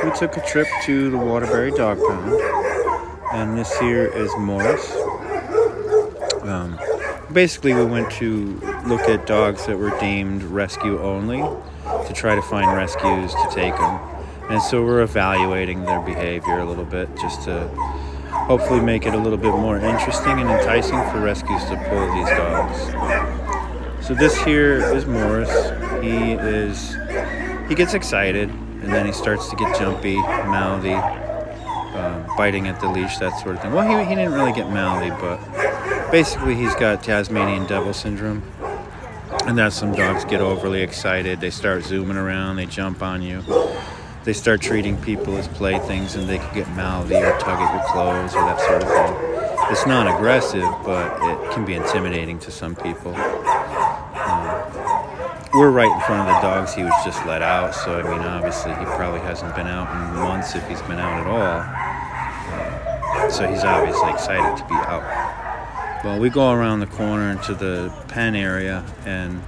we took a trip to the Waterbury Dog Pound, and this here is Morris. Basically, we went to look at dogs that were deemed rescue only to try to find rescues to take them. And so we're evaluating their behavior a little bit just to hopefully make it a little bit more interesting and enticing for rescues to pull these dogs. So this here is Morris. He gets excited and then he starts to get jumpy, mouthy, biting at the leash, that sort of thing. Well, he didn't really get mouthy, but basically he's got Tasmanian devil syndrome. And that's some dogs get overly excited. They start zooming around, they jump on you. They start treating people as playthings, and they can get mouthy or tug at your clothes or that sort of thing. It's not aggressive, but it can be intimidating to some people. We're right in front of the dogs he was just let out, so I mean, obviously he probably hasn't been out in months if he's been out at all. So he's obviously excited to be out. Well, we go around the corner into the pen area, and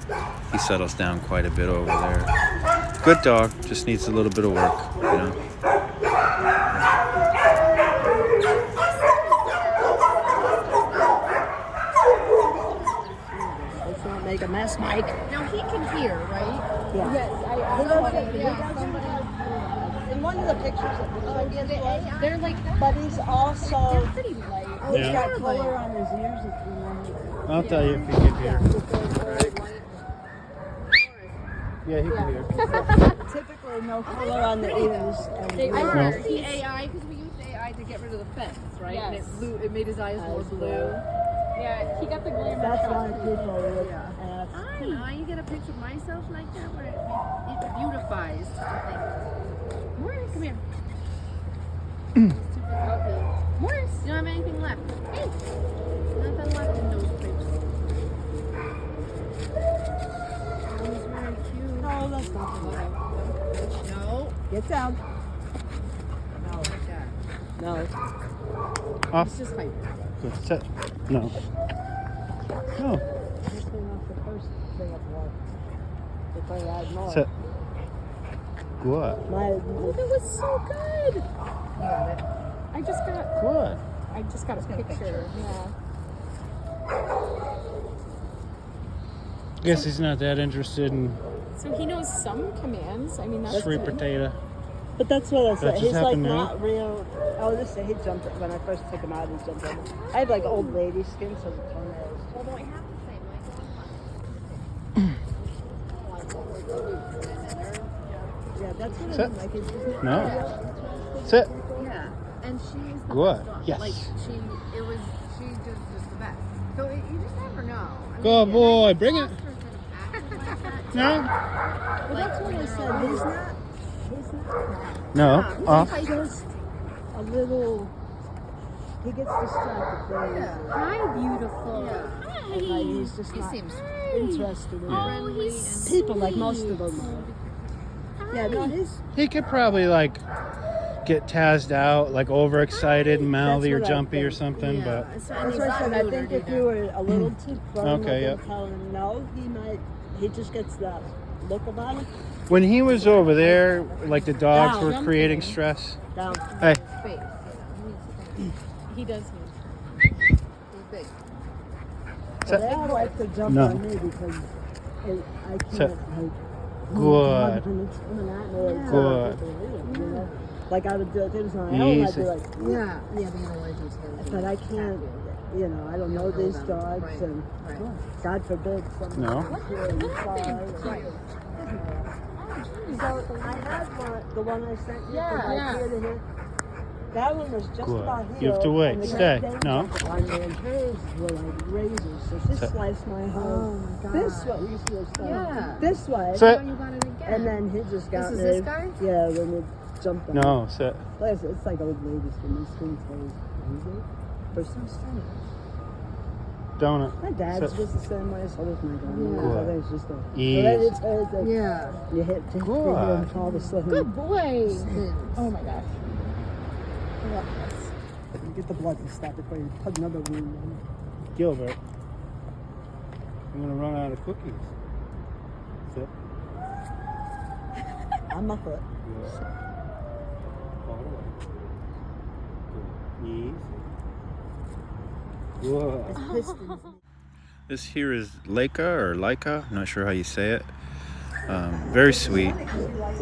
he settles down quite a bit over there. Good dog, just needs a little bit of work, you know. Let's not make a mess, Mike. Now he can hear, right? Yeah. Yes, I In one of the pictures that we showed you, they're like that. but he's also, They're pretty light. he's got color on his ears if you want to. I'll tell you if he can hear. Yeah, he can hear. Typically no color on the ears. I heard the AI, because we used AI to get rid of the fence, right? Yes. And it made his eyes more blue. Yeah, he got the glamour That's shot. why people would ask. Now you get a picture of myself like that where it beautifies things. Morris, come here. Morris, you don't have anything left. Hey, nothing left in those clips. Oh, he's very cute. No, that's not good. No. Get down. No, like that. No. Off. It's just hyper. Good. Sit. No. No. Just clean off the first thing up more. If I add more. Sit. Good. My, That was so good. I just got a picture. Yeah. Guess he's not that interested in So he knows some commands. I mean, that's sweet good. potato. but that's what I said. That just He's like happened now? not real. Oh, this he jumped when I first took him out. He jumped on me. I have like old lady skin, so the toenails. Although I have to say, Yeah, that's what Sit. I'm like. It's just No. Sit. yeah, and she's the Good. best dog. Yes. Like she's just the best. So you just never know. I mean, Good boy. Bring it. fosters that have acted like that, No. Well, that's what I said. He's not. No. Off. He's just a little. He gets distracted very easily. Hi, beautiful. And, like, he's just He not seems interested in friendly and people like most of them are. Yeah, no, he's. He could probably like get tazzed out, like overexcited, mouthy, or That's what I jumpy or think. something. yeah. But So, That's what I said. I think if you were a little too firm Okay, with him, yep. telling him no, he might. He just gets that look about him. when he was over there, like the dogs Down. were creating stress. Down. Hey, space. He does need. He's big. So they all like to jump No. on me because I can't. Sit. Like, Good. when it's coming at me, it's Good. you know? Like I would do things on my own. I'd Easy. be like, Yeah, they don't like these things. but I can't. You know, I don't know these dogs, Right. and Right. God forbid someone No. here and fall. Right. So I had the one I sent you Yeah, from yeah. here to here. That one was just Good. about here. You have to wait. and the Stay. next day, No. on me, and hers were like razors. So she Sit. sliced my Oh whole. my God. This way. We used to go Yeah. this way. Sit. Now you got it again. And then he just got This is me. this guy? Yeah, when it jumped on me. no, sit. Like I said, it's like old ladies when they skin toes. For some strange. Donut. My dad's Sit. was the same way, so was my dad. Yeah. So there's just a Easy. hereditary thing. Yeah. You hit to Good. him all the sudden. Good boy. Oh my gosh. I love this. Get the blood to stop before you put another wound in. Gilbert. I'm gonna run out of cookies. Sit. On my foot. Easy. Pistons. This here is Laika, I'm not sure how you say it. Very sweet,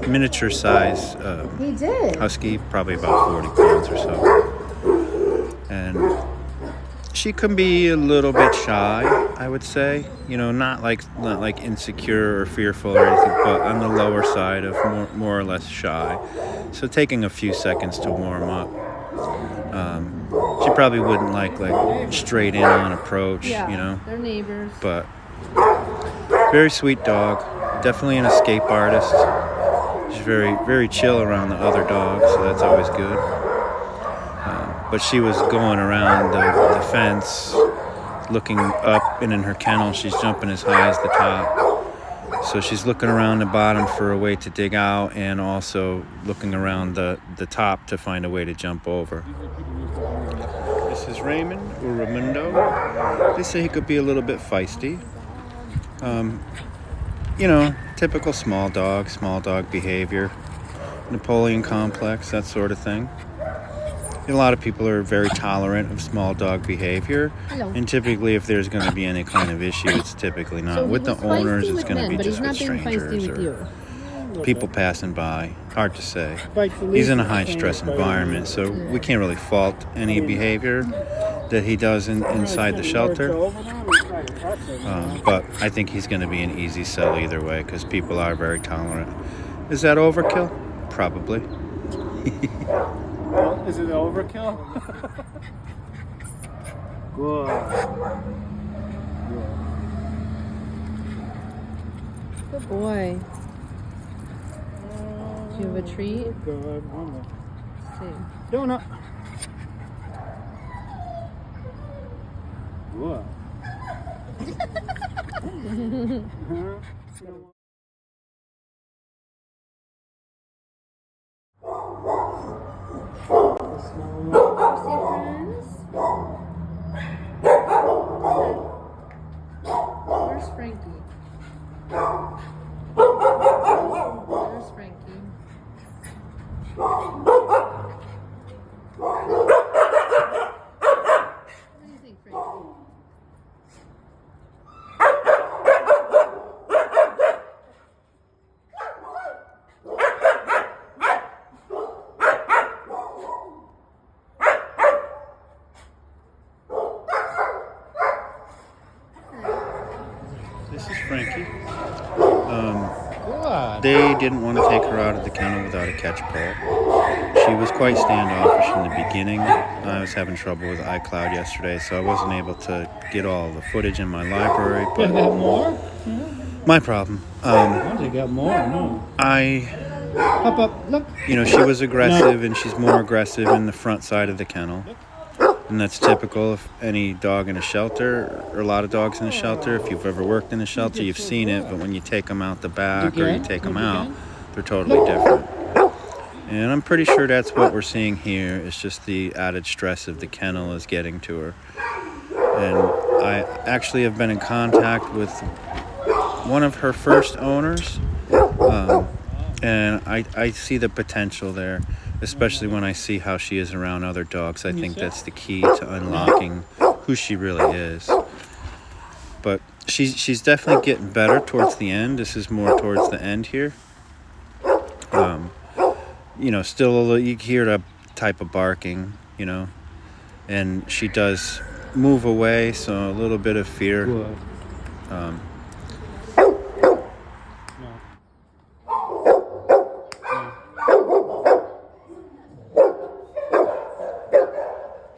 miniature size He did. husky, probably about 40 pounds or so. And she can be a little bit shy, I would say. You know, not like insecure or fearful or anything, but on the lower side of more or less shy. So taking a few seconds to warm up. She probably wouldn't like straight in on approach, Yeah, you know. they're neighbors. But very sweet dog. Definitely an escape artist. She's very chill around the other dogs, so that's always good. But she was going around the fence, looking up, and in her kennel, she's jumping as high as the top. So she's looking around the bottom for a way to dig out, and also looking around the top to find a way to jump over. This is Raymond, or Raimundo. They say he could be a little bit feisty. You know, typical small dog behavior, Napoleon complex, that sort of thing. And a lot of people are very tolerant of small dog behavior. Hello. And typically if there's going to be any kind of issue, it's typically not. So he With the was owners, feisty it's with going to men, be but just he's with not being feisty strangers with or you. people passing by. Hard to say. He's in a high-stress environment, so we can't really fault any behavior that he does inside the shelter. But I think he's going to be an easy sell either way because people are very tolerant. Is that overkill? Probably. Is it overkill? Good. Good boy. Do you have a treat? Good. One more. See. Donut. Good. Where's Frankie? Where's Frankie? What do you think, Frankie? This is Frankie. Good. They didn't want to take her out of the kennel without a catch pole. She was quite standoffish in the beginning. I was having trouble with iCloud yesterday, so I wasn't able to get all the footage in my library. You But got more? my problem. You got more? No. Pop up. Look. You know, she was aggressive, and she's more aggressive in the front side of the kennel. And that's typical of any dog in a shelter, or a lot of dogs in a shelter. If you've ever worked in a shelter, you've seen it. But when you take them out the back or you take them out, they're totally different. And I'm pretty sure that's what we're seeing here. It's just the added stress of the kennel is getting to her. And I actually have been in contact with one of her first owners. And I see the potential there, especially when I see how she is around other dogs. I think that's the key to unlocking who she really is. But she's definitely getting better towards the end. This is more towards the end here. You know, still a little, you hear the type of barking, you know, and she does move away, so a little bit of fear. Good.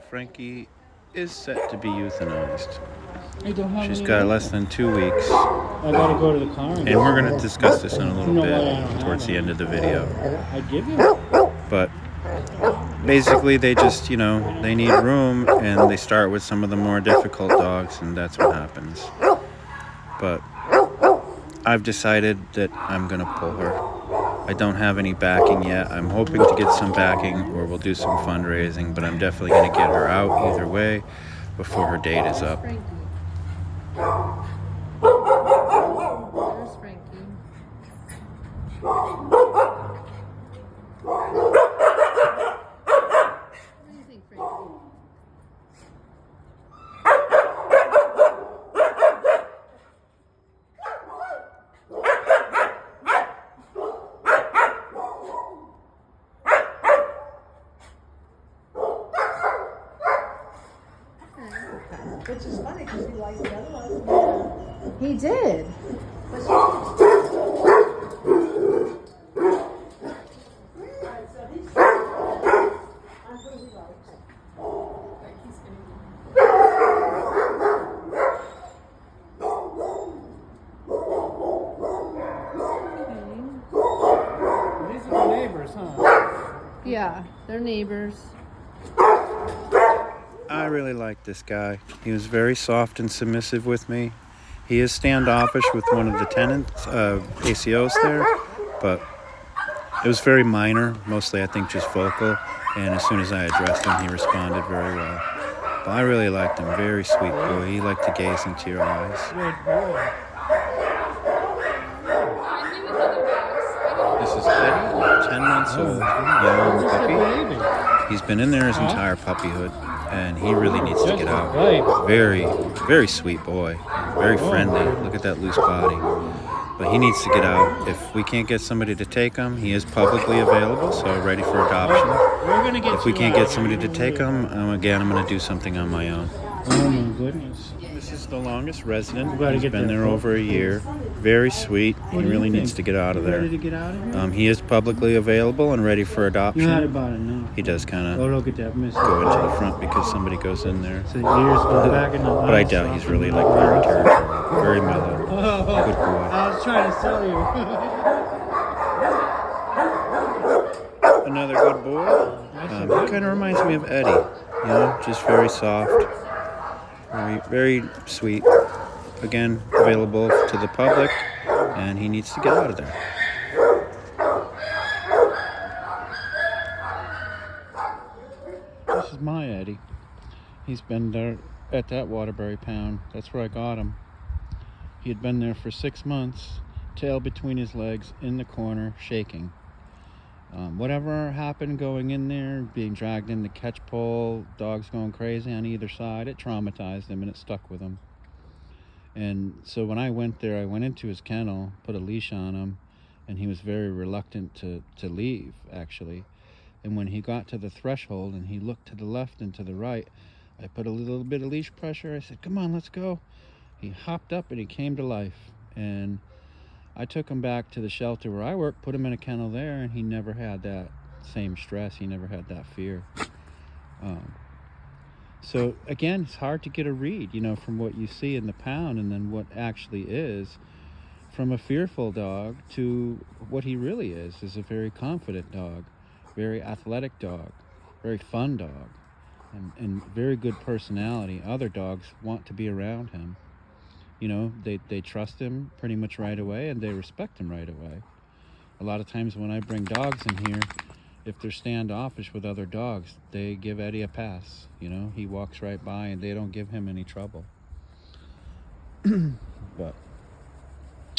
Frankie is set to be euthanized. I don't have She's any got more. less than 2 weeks, I gotta go to the car. and we're going to discuss this in a little You know what, I don't bit towards have the it. end of the video. I give you. But basically they just, you know, they need room, and they start with some of the more difficult dogs, and that's what happens. But I've decided that I'm going to pull her. I don't have any backing yet. I'm hoping to get some backing, or we'll do some fundraising, but I'm definitely going to get her out either way before her date is up. Frankie. Where's Frankie? Which is funny because he liked the other ones. He did. But she- Alright, so he's I who he likes. These are the neighbors, huh? Yeah, they're neighbors. I really like this guy. He was very soft and submissive with me. He is standoffish with one of the tenants, ACOs there, but it was very minor, mostly I think just vocal, and as soon as I addressed him, he responded very well. But I really liked him, very sweet boy. He liked to gaze into your eyes. Good boy. This is Eddie, 10 months old, young Just a puppy. baby. He's been in there his entire puppyhood, and he really needs to get out. Right. Very, very sweet boy. Very friendly. Look at that loose body. But he needs to get out. If we can't get somebody to take him, he is publicly available, so ready for adoption. We're gonna get If we you can't out get of somebody here. to take him, again, I'm going to do something on my own. Oh my goodness. This is the longest resident. gotta He's get been that there photo. over a year. Very sweet. He What do you really think? needs to get out of Ready there. to get out of here? He is publicly available and ready for Not adoption. about it, no. He does kind Oh, of look at that, miss. go into the front because somebody goes in there. So ears go back in the But I eyes, doubt he's soft really and like all very that. territorial. Very mellow. Oh, Good boy. I was trying to sell you. Another good boy. He kind of reminds me of Eddie. You know, just very soft, very sweet. Again, available to the public, and he needs to get out of there. This is my Eddie. He's been there at that Waterbury Pound. That's where I got him. He had been there for 6 months, tail between his legs, in the corner, shaking. Whatever happened going in there, being dragged in the catch pole, dogs going crazy on either side, it traumatized him and it stuck with him. And so when I went there, I went into his kennel, put a leash on him, and he was very reluctant to leave, actually. And when he got to the threshold and he looked to the left and to the right, I put a little bit of leash pressure. I said, come on, let's go. He hopped up and he came to life. And I took him back to the shelter where I work, put him in a kennel there, and he never had that same stress. He never had that fear. So again, it's hard to get a read, you know, from what you see in the pound and then what actually is, from a fearful dog to what he really is a very confident dog, very athletic dog, very fun dog, and very good personality. Other dogs want to be around him. You know, they trust him pretty much right away, and they respect him right away. A lot of times when I bring dogs in here, if they're standoffish with other dogs, they give Eddie a pass. You know, he walks right by and they don't give him any trouble. But,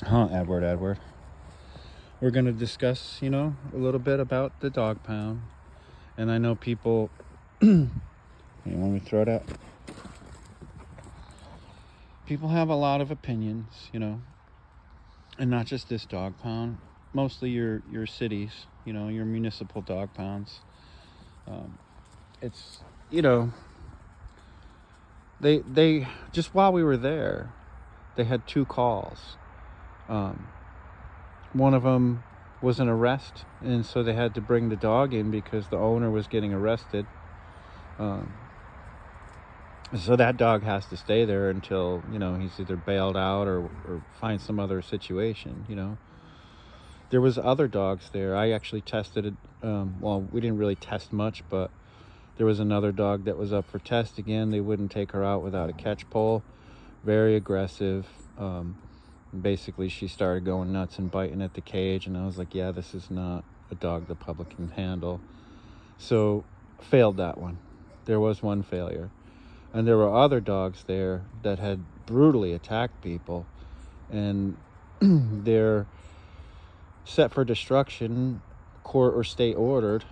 Edward. We're going to discuss, you know, a little bit about the dog pound. And I know people, you want me to throw it out? People have a lot of opinions, you know, and not just this dog pound, mostly your cities, you know, your municipal dog pounds. It's, you know, they just while we were there, they had 2 calls. One of them was an arrest, and so they had to bring the dog in because the owner was getting arrested. So that dog has to stay there until, you know, he's either bailed out or finds some other situation, you know. There was other dogs there. I actually tested it. Well, we didn't really test much, but there was another dog that was up for test again. They wouldn't take her out without a catch pole. Very aggressive. Basically, she started going nuts and biting at the cage, and I was like, yeah, this is not a dog the public can handle. So, failed that one. There was one failure. And there were other dogs there that had brutally attacked people, and they're set for destruction, court or state ordered,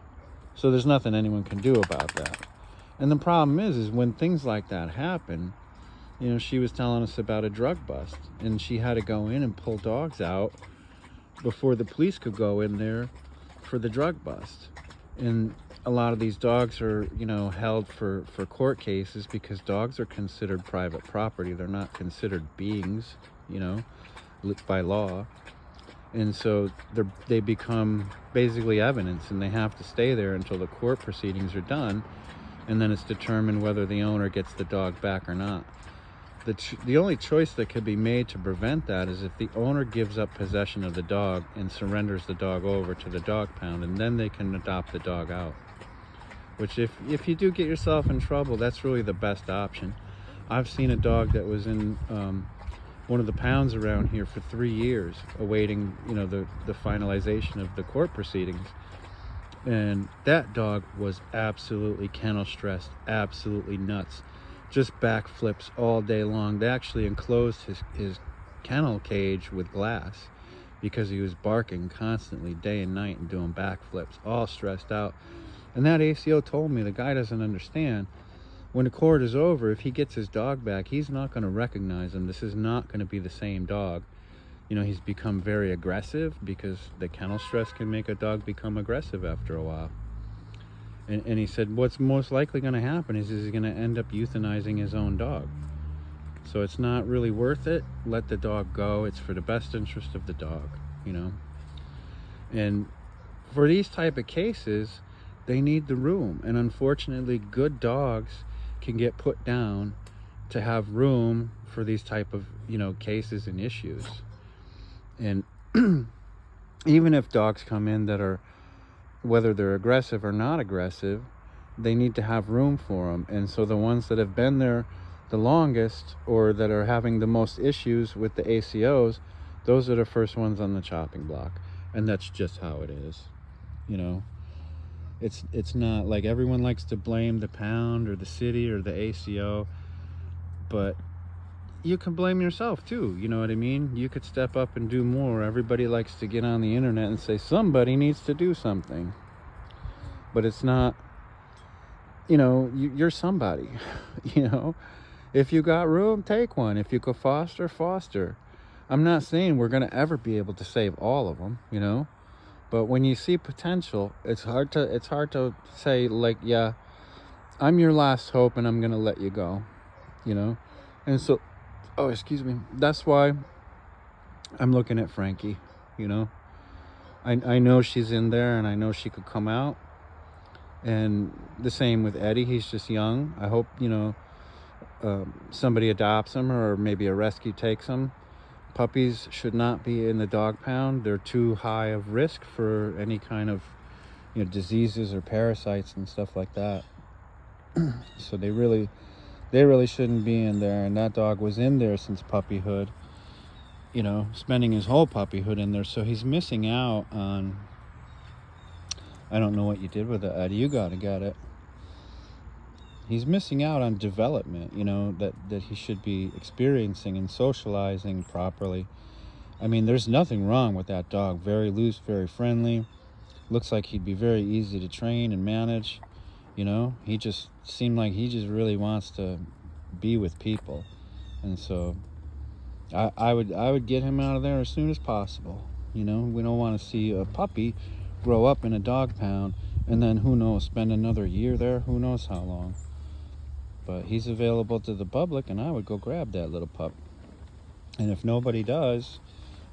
so there's nothing anyone can do about that. And the problem is when things like that happen, you know, she was telling us about a drug bust, and she had to go in and pull dogs out before the police could go in there for the drug bust. And a lot of these dogs are, you know, held for court cases because dogs are considered private property. They're not considered beings, you know, by law. And so they become basically evidence, and they have to stay there until the court proceedings are done, and then it's determined whether the owner gets the dog back or not. The only choice that could be made to prevent that is if the owner gives up possession of the dog and surrenders the dog over to the dog pound, and then they can adopt the dog out. Which if you do get yourself in trouble, that's really the best option. I've seen a dog that was in one of the pounds around here for 3 years, awaiting, you know, the finalization of the court proceedings. And that dog was absolutely kennel stressed, absolutely nuts. Just backflips all day long. They actually enclosed his kennel cage with glass because he was barking constantly day and night and doing backflips, all stressed out. And that ACO told me the guy doesn't understand. When the court is over, if he gets his dog back, he's not going to recognize him. This is not going to be the same dog. You know, he's become very aggressive because the kennel stress can make a dog become aggressive after a while. And he said what's most likely going to happen is he's going to end up euthanizing his own dog. So it's not really worth it. Let the dog go. It's for the best interest of the dog, you know. And for these type of cases, they need the room. And unfortunately, good dogs can get put down to have room for these type of, you know, cases and issues. And even if dogs come in that are, whether they're aggressive or not aggressive, they need to have room for them. And so the ones that have been there the longest or that are having the most issues with the ACOs, those are the first ones on the chopping block. And that's just how it is, you know. It's not like everyone likes to blame the pound or the city or the ACO, but you can blame yourself too, you know what I mean? You could step up and do more. Everybody likes to get on the internet and say somebody needs to do something, but it's not, you know, you're somebody. You know, if you got room, take one. If you could foster. I'm not saying we're going to ever be able to save all of them, you know, but when you see potential, it's hard to say like, yeah, I'm your last hope and I'm going to let you go, you know. And so, oh, excuse me, that's why I'm looking at Frankie, you know. I know she's in there and I know she could come out. And the same with Eddie. He's just young. I hope, you know, somebody adopts him or maybe a rescue takes him. Puppies should not be in the dog pound. They're too high of risk for any kind of, you know, diseases or parasites and stuff like that. So they really shouldn't be in there. And that dog was in there since puppyhood, you know, spending his whole puppyhood in there. So he's missing out on, I don't know what you did with it, Eddie. You gotta get it. He's missing out on development, you know, that he should be experiencing and socializing properly. I mean, there's nothing wrong with that dog. Very loose, very friendly. Looks like he'd be very easy to train and manage. You know, he just seemed like he just really wants to be with people. And so I would get him out of there as soon as possible. You know, we don't want to see a puppy grow up in a dog pound and then, who knows, spend another year there. Who knows how long. But he's available to the public, and I would go grab that little pup. And if nobody does,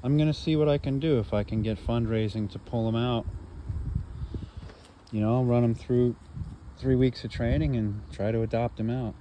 I'm going to see what I can do. If I can get fundraising to pull him out, you know, I'll run him through 3 weeks of training and try to adopt him out.